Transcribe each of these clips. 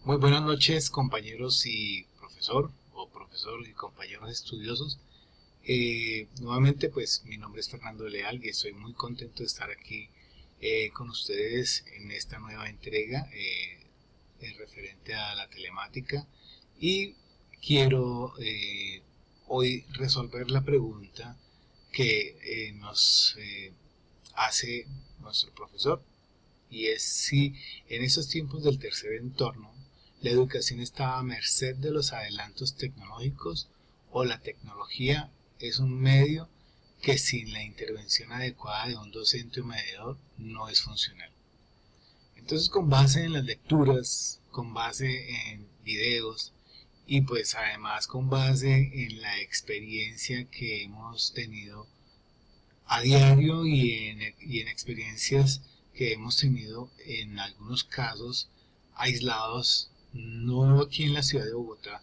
Muy buenas noches, compañeros y profesor, o profesor y compañeros estudiosos. Nuevamente, pues mi nombre es Fernando Leal y estoy muy contento de estar aquí con ustedes en esta nueva entrega referente a la telemática. Y quiero hoy resolver la pregunta que nos hace nuestro profesor, y es si en esos tiempos del tercer entorno la educación está a merced de los adelantos tecnológicos o la tecnología es un medio que sin la intervención adecuada de un docente o mediador no es funcional. Entonces, con base en las lecturas, con base en videos y pues además con base en la experiencia que hemos tenido a diario y en experiencias que hemos tenido en algunos casos aislados, no aquí en la ciudad de Bogotá,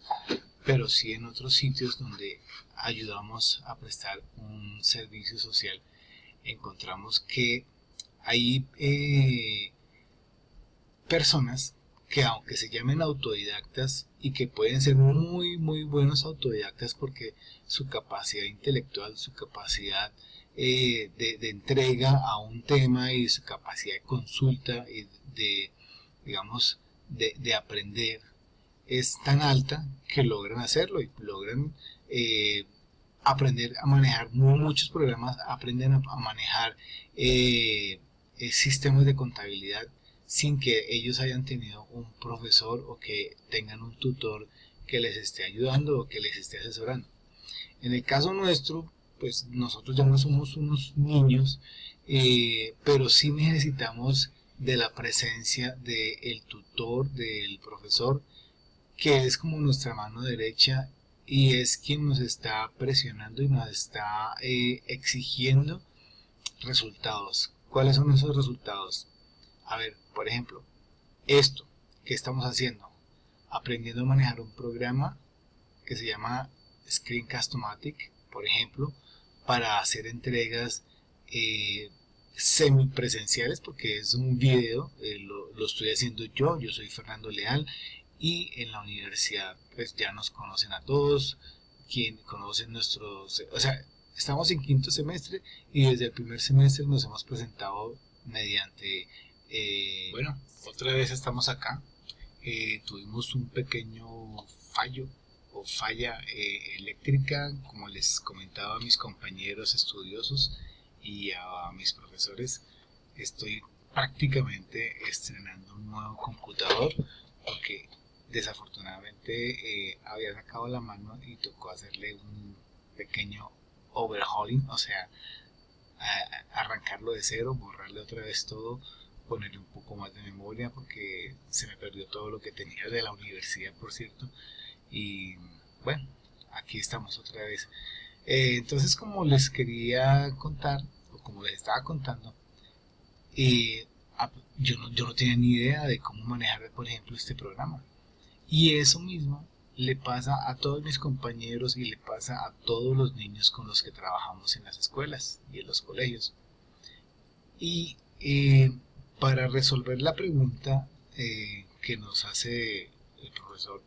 pero sí en otros sitios donde ayudamos a prestar un servicio social, encontramos que hay personas que, aunque se llamen autodidactas y que pueden ser muy buenos autodidactas porque su capacidad intelectual, su capacidad de entrega a un tema y su capacidad de consulta y digamos, de aprender es tan alta que logran hacerlo y logran aprender a manejar muchos programas, aprenden a manejar sistemas de contabilidad sin que ellos hayan tenido un profesor o que tengan un tutor que les esté ayudando o que les esté asesorando. En el caso nuestro, pues nosotros ya no somos unos niños, pero sí necesitamos de la presencia del tutor, del profesor, que es como nuestra mano derecha y es quien nos está presionando y nos está exigiendo resultados. ¿Cuáles son esos resultados? A ver, por ejemplo, esto que estamos haciendo, aprendiendo a manejar un programa que se llama Screencast-O-Matic, por ejemplo, para hacer entregas semipresenciales, porque es un video, lo estoy haciendo yo soy Fernando Leal, y en la universidad pues ya nos conocen a todos, quien conocen nuestros, o sea, estamos en quinto semestre y desde el primer semestre nos hemos presentado mediante, bueno, otra vez estamos acá. Tuvimos un pequeño fallo o falla eléctrica, como les comentaba a mis compañeros estudiosos y a mis profesores. Estoy prácticamente estrenando un nuevo computador porque desafortunadamente había sacado la mano y tocó hacerle un pequeño overhauling, o sea, arrancarlo de cero, borrarle otra vez todo, ponerle un poco más de memoria porque se me perdió todo lo que tenía de la universidad, por cierto. Y bueno, aquí estamos otra vez. Entonces, como les quería contar, o como les estaba contando, eh, yo no tenía ni idea de cómo manejar, por ejemplo, este programa. Y eso mismo le pasa a todos mis compañeros y le pasa a todos los niños con los que trabajamos en las escuelas y en los colegios. Y para resolver la pregunta que nos hace el profesor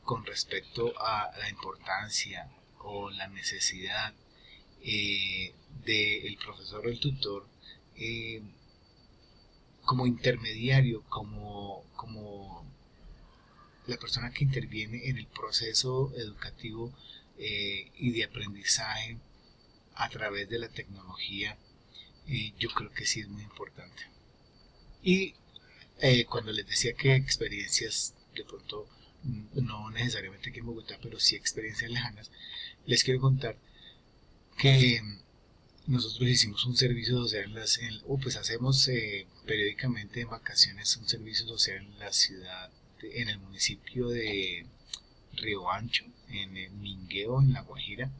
con respecto a la importancia o la necesidad del profesor o el tutor como intermediario, como la persona que interviene en el proceso educativo y de aprendizaje a través de la tecnología, yo creo que sí es muy importante. Y cuando les decía que experiencias de pronto no necesariamente aquí en Bogotá, pero sí experiencias lejanas, les quiero contar que nosotros hicimos un servicio social pues hacemos periódicamente en vacaciones un servicio social en la ciudad, en el municipio de Río Ancho, en el Mingueo, en La Guajira.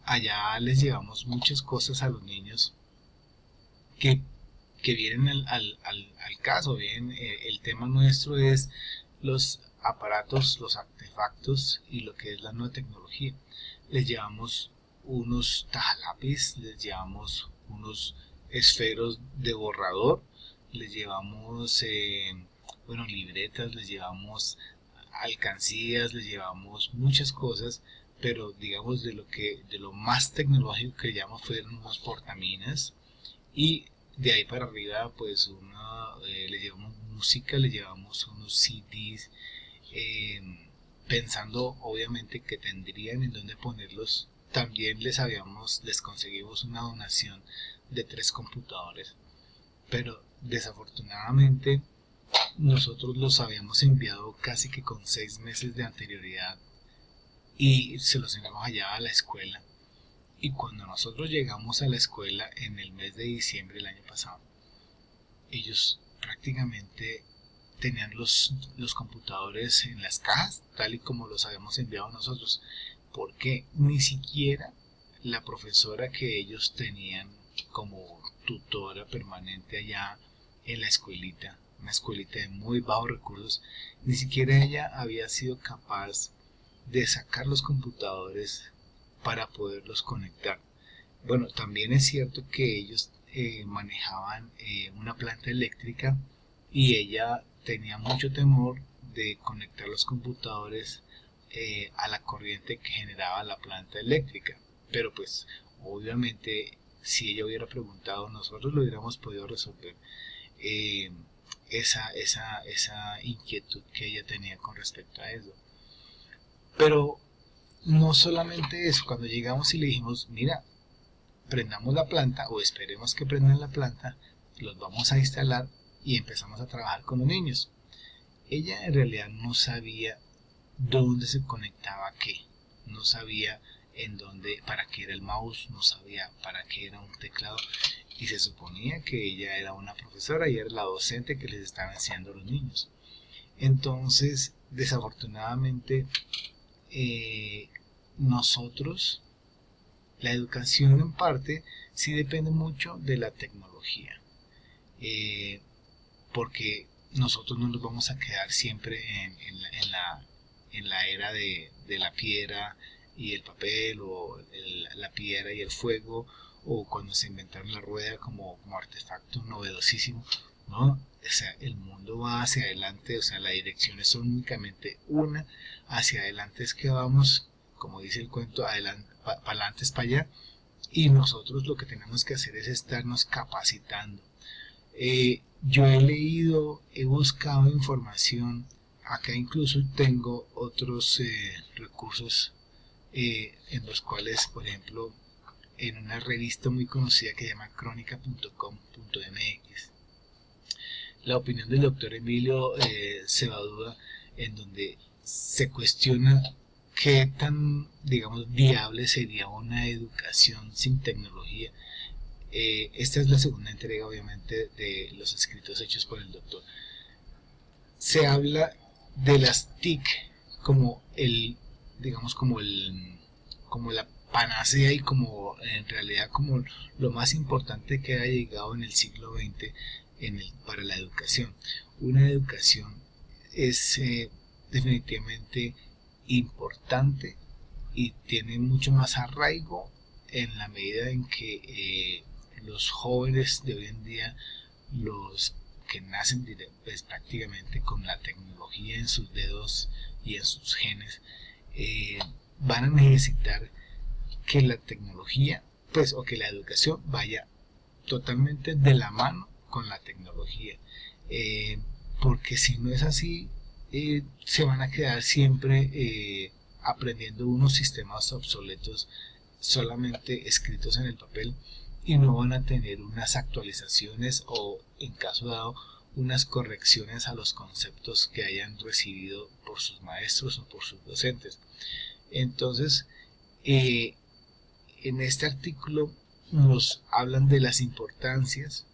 Allá les llevamos muchas cosas a los niños que, que vienen al caso. Bien, el tema nuestro es los aparatos, los artefactos y lo que es la nueva tecnología. Les llevamos unos tajalápiz, les llevamos unos esferos de borrador, les llevamos bueno, libretas, les llevamos alcancías, les llevamos muchas cosas, pero digamos de lo más tecnológico que llevamos fueron unos portaminas, y de ahí para arriba pues le llevamos música, le llevamos unos CDs, pensando obviamente que tendrían en dónde ponerlos. También les conseguimos una donación de 3 computadores, pero desafortunadamente nosotros los habíamos enviado casi que con 6 meses de anterioridad y se los enviamos allá a la escuela. Y cuando nosotros llegamos a la escuela en el mes de diciembre del año pasado, ellos prácticamente tenían los computadores en las cajas tal y como los habíamos enviado nosotros, porque ni siquiera la profesora que ellos tenían como tutora permanente allá en la escuelita, una escuelita de muy bajos recursos, ni siquiera ella había sido capaz de sacar los computadores para poderlos conectar. Bueno, también es cierto que ellos manejaban una planta eléctrica y ella tenía mucho temor de conectar los computadores a la corriente que generaba la planta eléctrica, pero pues obviamente si ella hubiera preguntado, nosotros lo hubiéramos podido resolver esa inquietud que ella tenía con respecto a eso. Pero no solamente eso, cuando llegamos y le dijimos, mira, prendamos la planta o esperemos que prendan la planta, los vamos a instalar y empezamos a trabajar con los niños. Ella en realidad no sabía dónde se conectaba qué, no sabía en dónde, para qué era el mouse, no sabía para qué era un teclado, y se suponía que ella era una profesora y era la docente que les estaba enseñando a los niños. Entonces, desafortunadamente, nosotros, la educación en parte sí depende mucho de la tecnología, porque nosotros no nos vamos a quedar siempre en la era de la piedra y el papel, o la piedra y el fuego, o cuando se inventaron la rueda como artefacto novedosísimo, ¿no? O sea, el mundo va hacia adelante, o sea, la dirección es únicamente una, hacia adelante es que vamos, como dice el cuento, adelante, para adelante es para allá, y nosotros lo que tenemos que hacer es estarnos capacitando. Yo he leído, he buscado información, acá incluso tengo otros recursos en los cuales, por ejemplo, en una revista muy conocida que se llama cronica.com.mx, la opinión del doctor Emilio Cebadúa, en donde se cuestiona qué tan, digamos, viable sería una educación sin tecnología. Esta es la segunda entrega, obviamente, de los escritos hechos por el doctor. Se habla de las TIC como digamos, como la panacea y como en realidad como lo más importante que ha llegado en el siglo XX para la educación. Una educación es definitivamente importante y tiene mucho más arraigo en la medida en que los jóvenes de hoy en día, los que nacen pues, prácticamente con la tecnología en sus dedos y en sus genes, van a necesitar que la tecnología, pues, o que la educación vaya totalmente de la mano con la tecnología, porque si no es así, se van a quedar siempre aprendiendo unos sistemas obsoletos solamente escritos en el papel, y no van a tener unas actualizaciones o, en caso dado, unas correcciones a los conceptos que hayan recibido por sus maestros o por sus docentes. Entonces, en este artículo nos hablan de las importancias,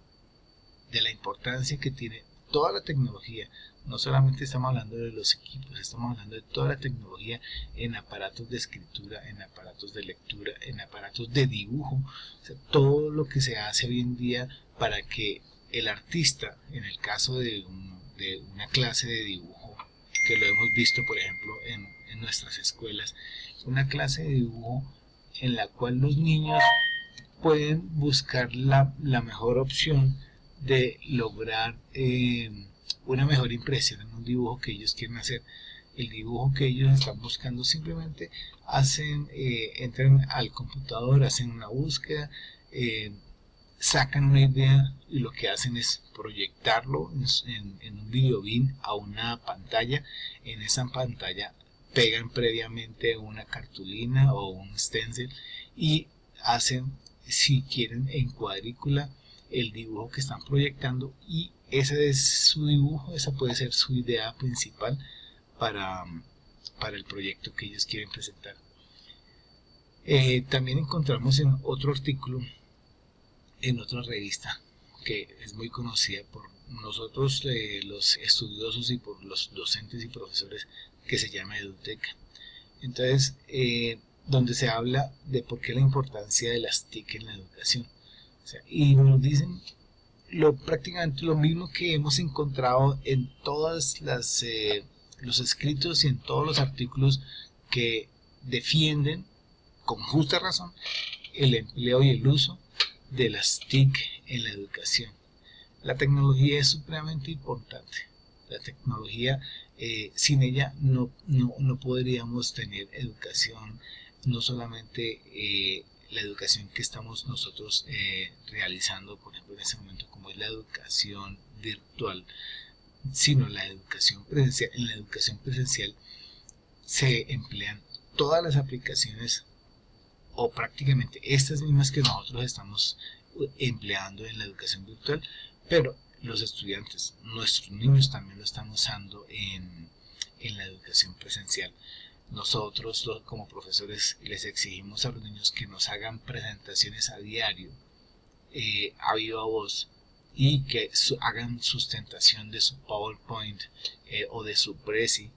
de la importancia que tiene toda la tecnología. No solamente estamos hablando de los equipos, estamos hablando de toda la tecnología en aparatos de escritura, en aparatos de lectura, en aparatos de dibujo, o sea, todo lo que se hace hoy en día para que el artista, en el caso de una clase de dibujo, que lo hemos visto por ejemplo en nuestras escuelas, una clase de dibujo en la cual los niños pueden buscar la mejor opción de lograr una mejor impresión en un dibujo que ellos quieren hacer. El dibujo que ellos están buscando, simplemente entran al computador, hacen una búsqueda, sacan una idea y lo que hacen es proyectarlo en un video bin a una pantalla. En esa pantalla pegan previamente una cartulina o un stencil y hacen, si quieren, en cuadrícula el dibujo que están proyectando, y ese es su dibujo, esa puede ser su idea principal para el proyecto que ellos quieren presentar. También encontramos en otro artículo, en otra revista que es muy conocida por nosotros, los estudiosos, y por los docentes y profesores, que se llama EduTech. Entonces, donde se habla de por qué la importancia de las TIC en la educación. O sea, y nos dicen prácticamente lo mismo que hemos encontrado en todas los escritos y en todos los artículos que defienden con justa razón el empleo y el uso de las TIC en la educación. La tecnología es supremamente importante. La tecnología, sin ella no podríamos tener educación, no solamente la educación que estamos nosotros realizando, por ejemplo, en ese momento, como es la educación virtual, sino la educación presencial. En la educación presencial se emplean todas las aplicaciones, o prácticamente estas mismas que nosotros estamos empleando en la educación virtual, pero los estudiantes, nuestros niños, también lo están usando en la educación presencial. Nosotros como profesores les exigimos a los niños que nos hagan presentaciones a diario, a viva voz, y que hagan sustentación de su PowerPoint, o de su Prezi,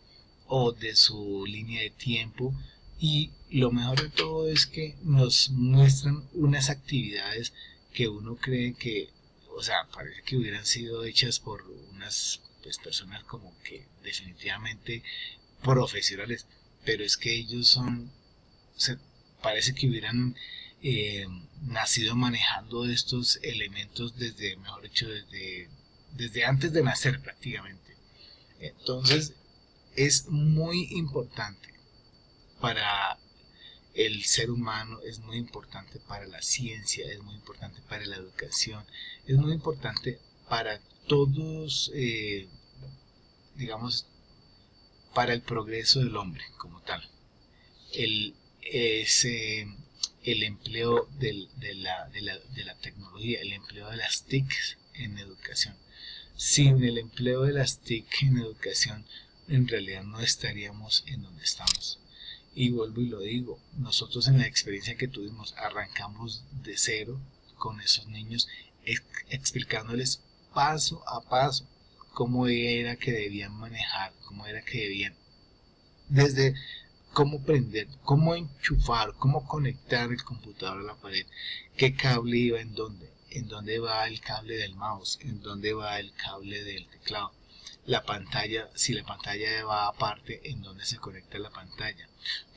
o de su línea de tiempo. Y lo mejor de todo es que nos muestran unas actividades que uno cree que, o sea, parece que hubieran sido hechas por unas personas como que definitivamente profesionales, pero es que ellos son, parece que hubieran nacido manejando estos elementos desde, mejor dicho, desde antes de nacer prácticamente. Entonces es muy importante para el ser humano, es muy importante para la ciencia, es muy importante para la educación, es muy importante para todos, digamos, para el progreso del hombre como tal. El empleo de la tecnología, el empleo de las TIC en educación. Sin el empleo de las TIC en educación, en realidad no estaríamos en donde estamos. Y vuelvo y lo digo, nosotros en la experiencia que tuvimos arrancamos de cero con esos niños, explicándoles paso a paso cómo era que debían manejar, cómo era que debían, desde cómo prender, cómo enchufar, cómo conectar el computador a la pared, qué cable iba en dónde va el cable del mouse, en dónde va el cable del teclado, la pantalla, si la pantalla va aparte, en dónde se conecta la pantalla,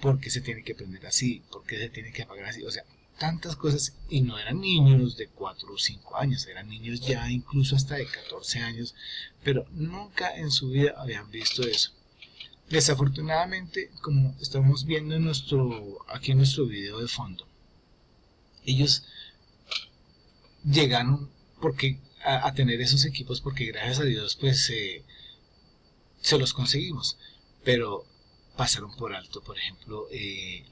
por qué se tiene que prender así, por qué se tiene que apagar así, o sea, tantas cosas. Y no eran niños de 4 o 5 años, eran niños ya incluso hasta de 14 años, pero nunca en su vida habían visto eso. Desafortunadamente, como estamos viendo aquí en nuestro video de fondo, ellos llegaron a tener esos equipos porque gracias a Dios pues se los conseguimos, pero pasaron por alto, por ejemplo, el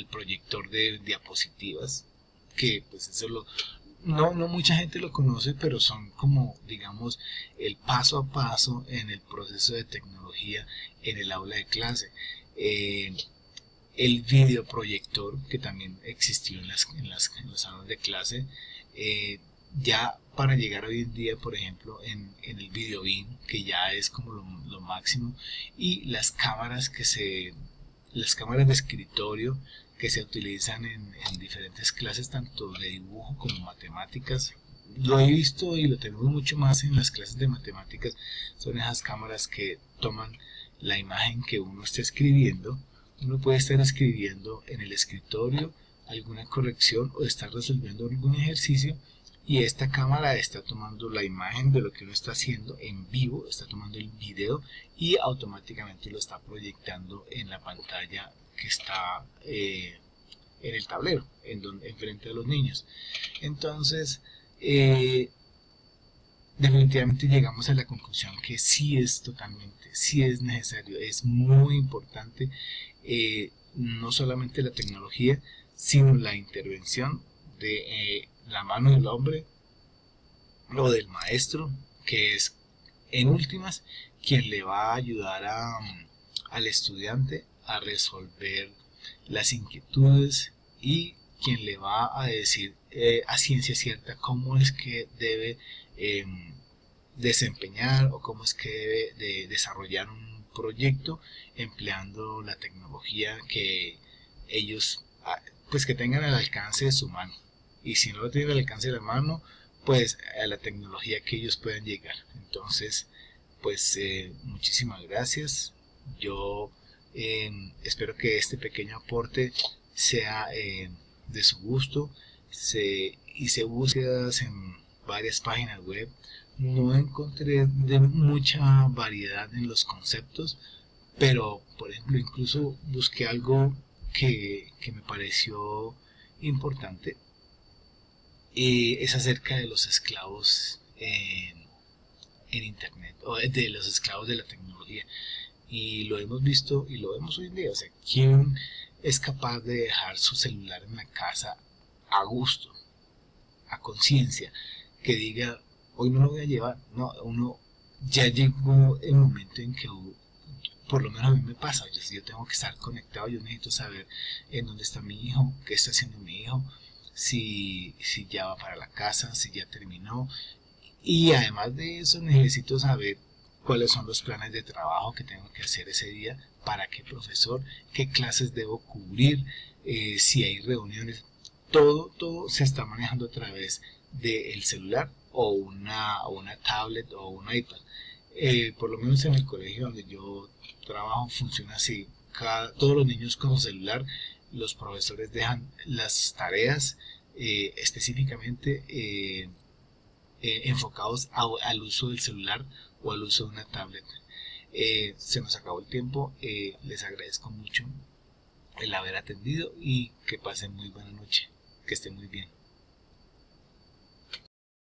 proyector de diapositivas, que pues eso no mucha gente lo conoce, pero son como, digamos, el paso a paso en el proceso de tecnología en el aula de clase. El videoproyector, que también existió en los salones de clase, ya para llegar hoy en día, por ejemplo, en el video bin, que ya es como lo máximo, y las cámaras de escritorio que se utilizan en diferentes clases, tanto de dibujo como matemáticas. Lo he visto y lo tenemos mucho más en las clases de matemáticas. Son esas cámaras que toman la imagen que uno está escribiendo. Uno puede estar escribiendo en el escritorio alguna corrección o estar resolviendo algún ejercicio, y esta cámara está tomando la imagen de lo que uno está haciendo en vivo, está tomando el video y automáticamente lo está proyectando en la pantalla que está en el tablero, enfrente de los niños. Entonces, definitivamente llegamos a la conclusión que sí es sí es necesario, es muy importante, no solamente la tecnología, sino la intervención de la mano del hombre o del maestro, que es en últimas quien le va a ayudar al estudiante a resolver las inquietudes y quien le va a decir a ciencia cierta cómo es que debe desempeñar o cómo es que debe de desarrollar un proyecto empleando la tecnología que ellos pues que tengan al alcance de su mano, y si no lo tienen al alcance de la mano, pues a la tecnología que ellos puedan llegar. Entonces, pues muchísimas gracias. Yo espero que este pequeño aporte sea de su gusto. Hice búsquedas en varias páginas web, no encontré de mucha variedad en los conceptos, pero por ejemplo incluso busqué algo que me pareció importante, es acerca de los esclavos en internet, o de los esclavos de la tecnología, y lo hemos visto y lo vemos hoy en día. O sea, ¿quién es capaz de dejar su celular en la casa a gusto, a conciencia, que diga hoy no lo voy a llevar? No, uno ya llegó el momento en que por lo menos a mí me pasa, yo tengo que estar conectado, yo necesito saber en dónde está mi hijo, qué está haciendo mi hijo, si ya va para la casa, si ya terminó, y además de eso necesito saber cuáles son los planes de trabajo que tengo que hacer ese día, para qué profesor, qué clases debo cubrir, si hay reuniones. Todo se está manejando a través del celular o una tablet o un iPad. Por lo menos en el colegio donde yo trabajo funciona así. Todos los niños con su celular, los profesores dejan las tareas específicamente enfocados al uso del celular o al uso de una tablet. Se nos acabó el tiempo, les agradezco mucho el haber atendido y que pasen muy buena noche, que estén muy bien.